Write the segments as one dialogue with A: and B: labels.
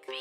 A: bees.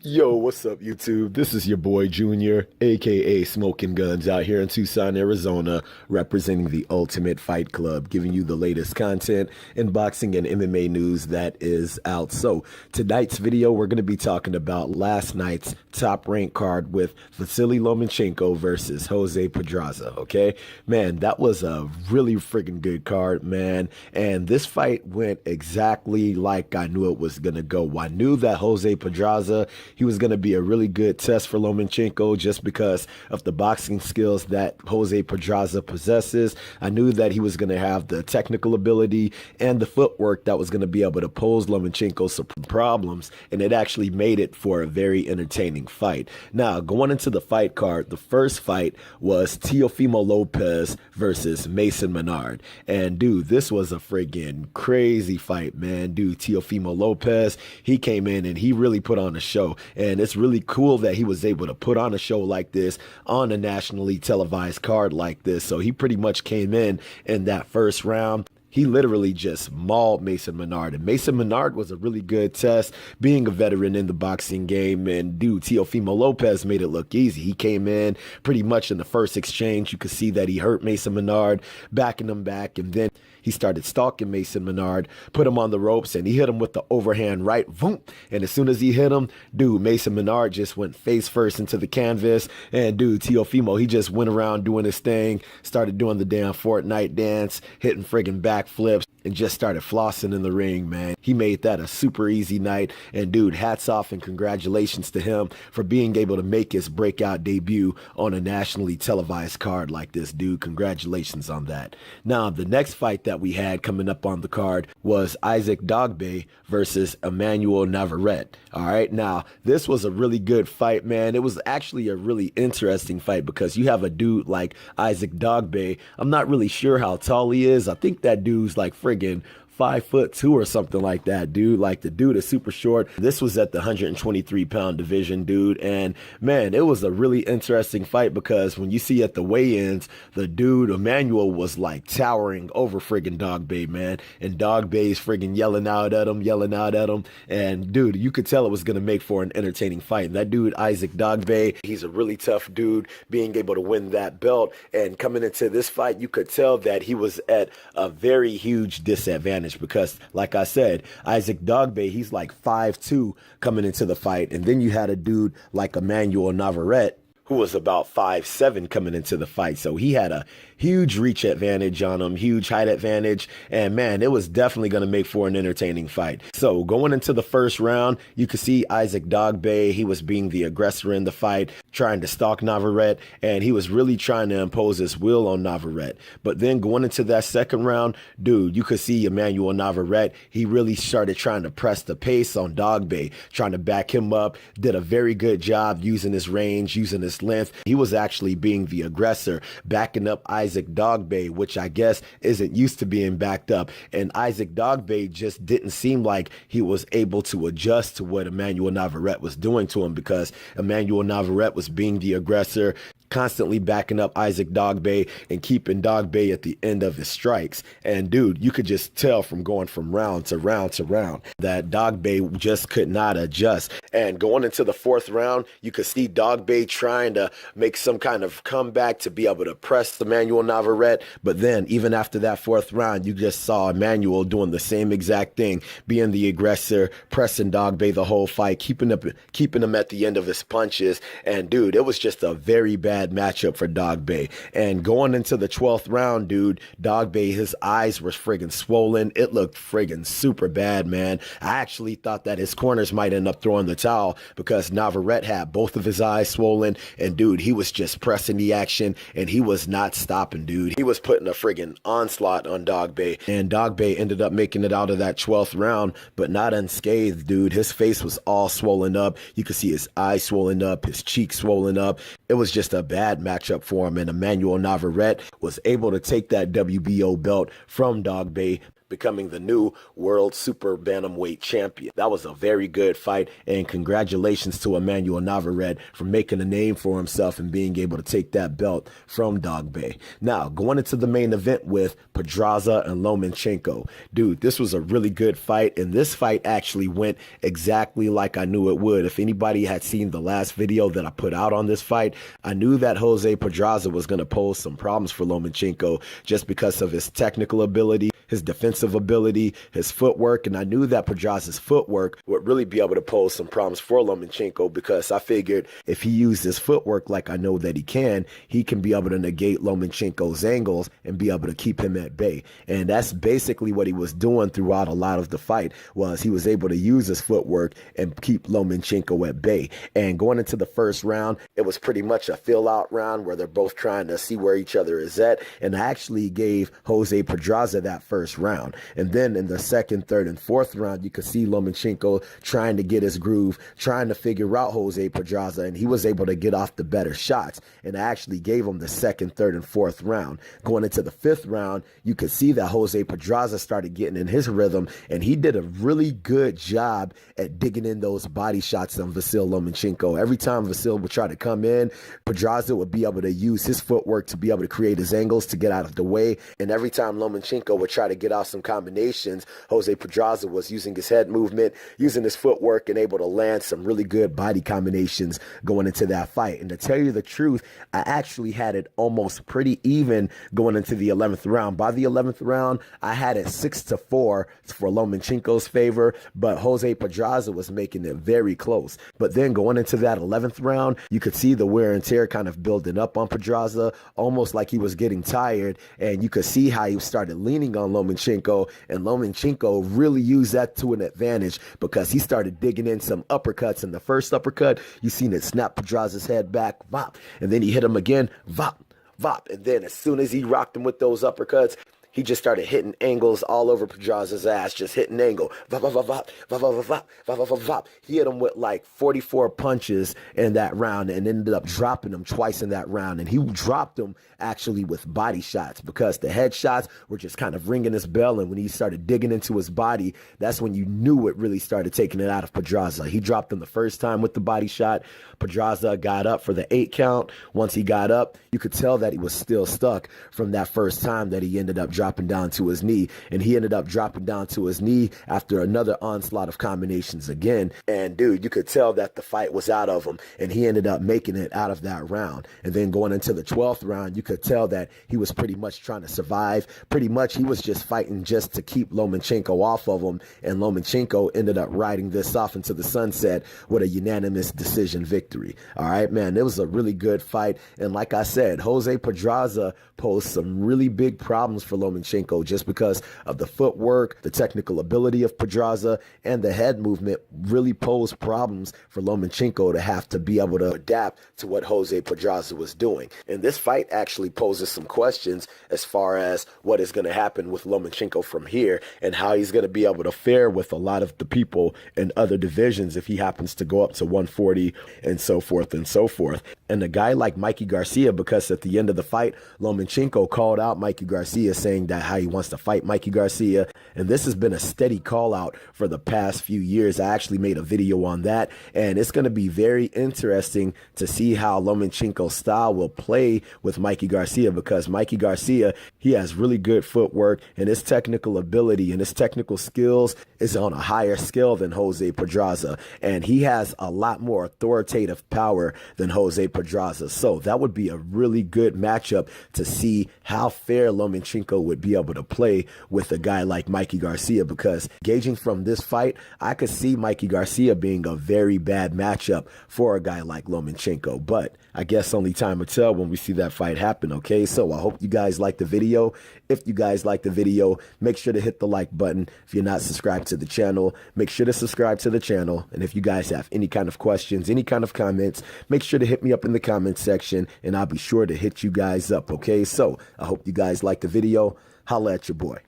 B: Yo, what's up, YouTube? This is your boy Junior, aka Smoking Guns, out here in Tucson, Arizona, representing the Ultimate Fight Club, giving you the latest content in boxing and MMA news that is out. So, tonight's video, we're going to be talking about last night's top-ranked card with Vasiliy Lomachenko versus Jose Pedraza, okay? Man, that was a really friggin' good card, man, and this fight went exactly like I knew it was going to go. I knew that Jose Pedraza, he was going to be a really good test for Lomachenko just because of the boxing skills that Jose Pedraza possesses. I knew that he was going to have the technical ability and the footwork that was going to be able to pose Lomachenko some problems, and it actually made it for a very entertaining fight. Now, going into the fight card, the first fight was Teofimo Lopez versus Mason Menard. And dude, this was a friggin' crazy fight, man. Dude, Teofimo Lopez, he came in and he really put on a show. And it's really cool that he was able to put on a show like this on a nationally televised card like this. So he pretty much came in that first round. He literally just mauled Mason Menard. And Mason Menard was a really good test, being a veteran in the boxing game. And dude, Teofimo Lopez made it look easy. He came in pretty much in the first exchange. You could see that he hurt Mason Menard, backing him back. And then he started stalking Mason Menard, put him on the ropes, and he hit him with the overhand right. Boom. And as soon as he hit him, dude, Mason Menard just went face first into the canvas. And dude, Teofimo, he just went around doing his thing, started doing the damn Fortnite dance, hitting friggin' backflips, and just started flossing in the ring, man. He made that a super easy night. And dude, hats off and congratulations to him for being able to make his breakout debut on a nationally televised card like this, dude. Congratulations on that. Now, the next fight that we had coming up on the card was Isaac Dogboe versus Emmanuel Navarrete. All right, now, this was a really good fight, man. It was actually a really interesting fight because you have a dude like Isaac Dogboe. I'm not really sure how tall he is. I think that dude's like friggin' 5'2" or something like that, dude. Like, the dude is super short. This was at the 123-pound division, dude. And man, it was a really interesting fight because when you see at the weigh-ins, the dude, Emmanuel, was like towering over friggin' Dogboe, man. And Dogboe's friggin' yelling out at him. And dude, you could tell it was going to make for an entertaining fight. And that dude, Isaac Dogboe, he's a really tough dude, being able to win that belt. And coming into this fight, you could tell that he was at a very huge disadvantage. Because, like I said, Isaac Dogboe, he's like 5'2" coming into the fight. And then you had a dude like Emmanuel Navarrete, who was about 5'7" coming into the fight. So he had a huge reach advantage on him, huge height advantage. And man, it was definitely going to make for an entertaining fight. So going into the first round, you could see Isaac Dogboe, he was being the aggressor in the fight, trying to stalk Navarrete, and he was really trying to impose his will on Navarrete. But then going into that second round, dude, you could see Emmanuel Navarrete, he really started trying to press the pace on Dogboe, trying to back him up, did a very good job using his range, using his length. He was actually being the aggressor, backing up Isaac Dogboe, which I guess isn't used to being backed up. And Isaac Dogboe just didn't seem like he was able to adjust to what Emmanuel Navarrete was doing to him, because Emmanuel Navarrete was being the aggressor, constantly backing up Isaac Dogboe and keeping Dogboe at the end of his strikes. And dude, you could just tell from going from round to round to round that Dogboe just could not adjust. And going into the fourth round, you could see Dogboe trying to make some kind of comeback to be able to press Emmanuel Navarrete. But then even after that fourth round, you just saw Emmanuel doing the same exact thing, being the aggressor, pressing Dogboe the whole fight, keeping him at the end of his punches. And dude, it was just a very bad matchup for Dogboe. And going into the 12th round, dude, Dogboe, his eyes were friggin' swollen. It looked friggin' super bad, man. I actually thought that his corners might end up throwing the towel because Navarrete had both of his eyes swollen. And dude, he was just pressing the action and he was not stopping, dude. He was putting a friggin' onslaught on Dogboe. And Dogboe ended up making it out of that 12th round, but not unscathed, dude. His face was all swollen up. You could see his eyes swollen up, his cheeks swollen up. It was just a bad matchup for him, and Emmanuel Navarrete was able to take that WBO belt from Dogboe becoming the new world super bantamweight champion. That was a very good fight, and congratulations to Emmanuel Navarrete for making a name for himself and being able to take that belt from DOGBOE. Now, going into the main event with PEDRAZA and LOMACHENKO. Dude, this was a really good fight, and this fight actually went exactly like I knew it would. If anybody had seen the last video that I put out on this fight, I knew that Jose PEDRAZA was going to pose some problems for LOMACHENKO just because of his technical ability, his defensive ability, his footwork, and I knew that PEDRAZA's footwork would really be able to pose some problems for LOMACHENKO, because I figured if he used his footwork like I know that he can be able to negate LOMACHENKO's angles and be able to keep him at bay. And that's basically what he was doing throughout a lot of the fight, was he was able to use his footwork and keep LOMACHENKO at bay. And going into the first round, it was pretty much a fill-out round where they're both trying to see where each other is at, and I actually gave Jose PEDRAZA that first round. And then in the second, third, and fourth round, you could see LOMACHENKO trying to get his groove, trying to figure out Jose PEDRAZA, and he was able to get off the better shots. And I actually gave him the second, third, and fourth round. Going into the fifth round, you could see that Jose PEDRAZA started getting in his rhythm, and he did a really good job at digging in those body shots on Vasyl Lomachenko. Every time Vasyl would try to come in, PEDRAZA would be able to use his footwork to be able to create his angles to get out of the way. And every time Lomachenko would try to get off some combinations, Jose PEDRAZA was using his head movement, using his footwork, and able to land some really good body combinations going into that fight. And to tell you the truth, I actually had it almost pretty even going into the 11th round. By the 11th round, I had it 6-4 for Lomachenko's favor, but Jose PEDRAZA was making it very close. But then going into that 11th round, you could see the wear and tear kind of building up on PEDRAZA, almost like he was getting tired, and you could see how he started leaning on Lomachenko, and Lomachenko really used that to an advantage because he started digging in some uppercuts. In the first uppercut, you seen it snap PEDRAZA's head back, vop, and then he hit him again, vop, vop, and then as soon as he rocked him with those uppercuts, he just started hitting angles all over PEDRAZA's ass, just hitting angle. Vop, vop, vop, vop, vop, vop, vop, vop, vop, vop. He hit him with like 44 punches in that round and ended up dropping him twice in that round. And he dropped him actually with body shots because the head shots were just kind of ringing his bell. And when he started digging into his body, that's when you knew it really started taking it out of PEDRAZA. He dropped him the first time with the body shot. PEDRAZA got up for the 8 count. Once he got up, you could tell that he was still stuck from that first time that he ended up dropping down to his knee. And he ended up dropping down to his knee after another onslaught of combinations again. And dude, you could tell that the fight was out of him, and he ended up making it out of that round. And then going into the 12th round, you could tell that he was pretty much trying to survive. Pretty much he was just fighting just to keep Lomachenko off of him, and Lomachenko ended up riding this off into the sunset with a unanimous decision victory. All right, man, it was a really good fight. And like I said, Jose PEDRAZA posed some really big problems for Lomachenko just because of the footwork, the technical ability of PEDRAZA, and the head movement really posed problems for Lomachenko to have to be able to adapt to what Jose PEDRAZA was doing. And this fight actually poses some questions as far as what is going to happen with Lomachenko from here and how he's going to be able to fare with a lot of the people in other divisions if he happens to go up to 140 and so forth and so forth. And a guy like Mikey Garcia, because at the end of the fight, Lomachenko called out Mikey Garcia saying that how he wants to fight Mikey Garcia. And this has been a steady call out for the past few years. I actually made a video on that, and it's going to be very interesting to see how Lomachenko's style will play with Mikey Garcia, because Mikey Garcia, he has really good footwork, and his technical ability and his technical skills is on a higher scale than Jose PEDRAZA, and he has a lot more authoritative power than Jose PEDRAZA. So that would be a really good matchup to see how fair Lomachenko would be able to play with a guy like Mikey Garcia, because gauging from this fight, I could see Mikey Garcia being a very bad matchup for a guy like Lomachenko. But I guess only time will tell when we see that fight happen, okay? So I hope you guys like the video. If you guys like the video, make sure to hit the like button. If you're not subscribed to the channel, make sure to subscribe to the channel. And if you guys have any kind of questions, any kind of comments, make sure to hit me up in the comment section, and I'll be sure to hit you guys up, okay? So I hope you guys like the video. Holla at your boy.